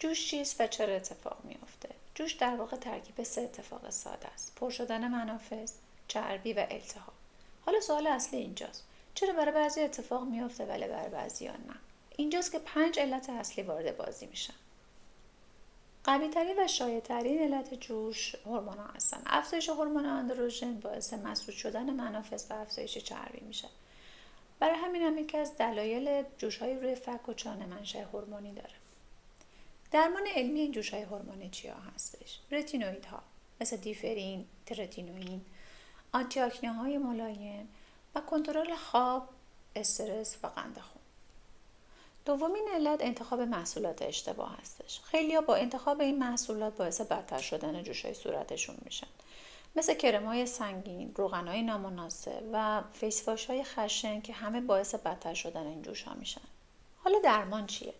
جوش چیست و چرا اتفاق میفته؟ جوش در واقع ترکیب 3 اتفاق ساده است: پر شدن منافذ، چربی و التهاب. حالا سوال اصلی اینجاست: چرا برای بعضی اتفاق میفته ولی برای بعضیا نه؟ اینجاست که 5 علت اصلی وارد بازی میشن. قوی‌ترین و شایع‌ترین علت جوش هورمون‌ها هستن. افزایش هورمون اندروژن باعث مسدود شدن منافذ و افزایش چربی میشه. برای همین هم یکی از دلایل جوش‌های روی فک و چانه منشأ هورمونی داره. درمان علمی این جوش‌های هورمونی چیا هستش؟ رتینوئیدها مثل دیفرین، ترتینوئین، آنتی آکنه‌های ملایم و کنترل خواب، استرس و قند خون. دومین علت انتخاب محصولات اشتباه هستش. خیلی‌ها با انتخاب این محصولات باعث بدتر شدن جوش‌های صورتشون میشن. مثل کرم‌های سنگین، روغن‌های نامناسب و فیس واش‌های خشن که همه باعث بدتر شدن این جوش‌ها میشن. حالا درمان چیه؟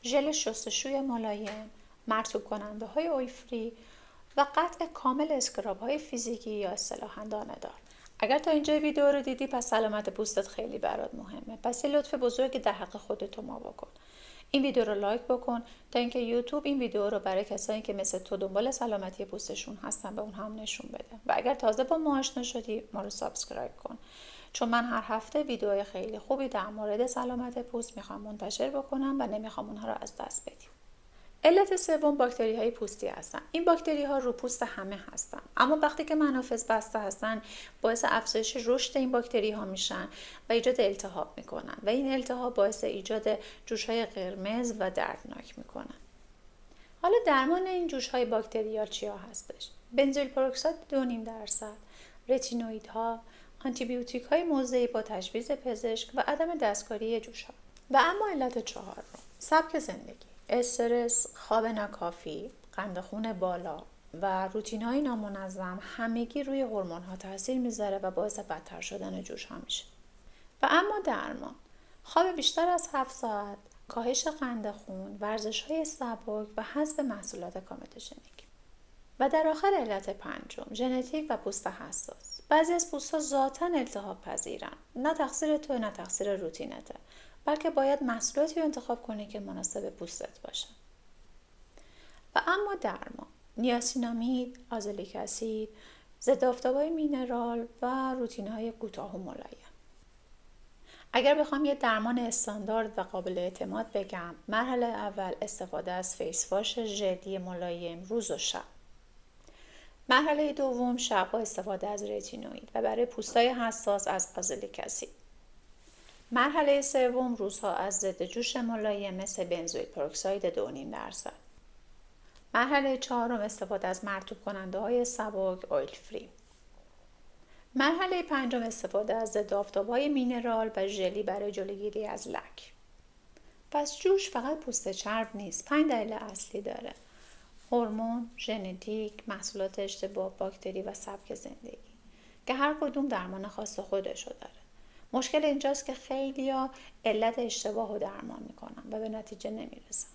ژل شستشوی ملایم، مرطوب کننده های اویل فری و قطع کامل اسکراب های فیزیکی یا اصطلاحاً دانه‌دار. اگر تا اینجا ویدیو رو دیدی پس سلامت پوستت خیلی برات مهمه. پس یه لطف بزرگی در حق خودت ما بکن. این ویدیو رو لایک بکن تا اینکه یوتیوب این ویدیو رو برای کسایی که مثل تو دنبال سلامتی پوستشون هستن به اون هم نشون بده. و اگر تازه با ما آشنا شدی ما رو سابسکرایب کن. چون من هر هفته ویدیوهای خیلی خوبی در مورد سلامت پوست میخوام منتشر بکنم و نمیخوام اونها رو از دست بدیم. علت سوم باکتری های پوستی هستن. این باکتری ها رو پوست همه هستن، اما وقتی که منافذ بسته هستن باعث افزایش رشد این باکتری ها میشن و ایجاد التهاب میکنن و این التهاب باعث ایجاد جوش های قرمز و دردناک میکنن. حالا درمان این جوش های باکتریال چیا هستش؟ بنزوئیل پروکسید 2.5%، رتینوئیدها، آنتی بیوتیک های موضعی با تجویز پزشک و عدم دستکاری جوش ها. و اما علت چهارم، سبک زندگی، استرس، خواب ناکافی، قند خون بالا و روتین های نامنظم همگی روی هورمون ها تاثیر میذاره و باعث بدتر شدن جوش ها میشه. و اما درمان، خواب بیشتر از 7 ساعت، کاهش قند خون، ورزش های سبک و حذف محصولات کامتوژنیک. و در آخر علت پنجم، ژنتیک و پوست حساس. بعضی از پوست‌ها ذاتاً التهاب پذیرن. نه تقصیر تو نه تقصیر روتینته، بلکه باید محصولاتی رو انتخاب کنی که مناسب پوستت باشه. و اما درمان، نیاسینامید، آزولیک اسید، ضد آفتاب‌های مینرال و روتین‌های کوتاه و ملایم. اگر بخوام یه درمان استاندارد و قابل اعتماد بگم، مرحله اول استفاده از فیس واش ژلی ملایم روز و شب. مرحله دوم شب‌ها استفاده از رتینوئید و برای پوستای حساس از آزولیک اسید. مرحله سوم روزها از ضد جوش ملایم مثل بنزوئیل پروکسید 2.5%. مرحله چهارم استفاده از مرطوب کننده های سبک اویل فری. مرحله پنجم استفاده از ضد آفتاب‌های مینرال و ژلی برای جلوگیری از لک. پس جوش فقط پوست چرب نیست، 5 دلیل اصلی داره: هورمون، ژنتیک، محصولات اشتباه، باکتری و سبک زندگی که هر کدوم درمان خاص خودشو داره. مشکل اینجاست که خیلیا علت اشتباه رو درمان میکنن و به نتیجه نمیرسن.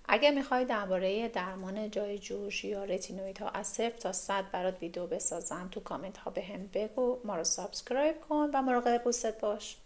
اگه میخوای درباره درمان جای جوش یا رتینوئیدها از 0 تا 100 برات ویدیو بسازم تو کامنت ها بهم بگو، ما رو سابسکرایب کن و مراقب پوستت باش.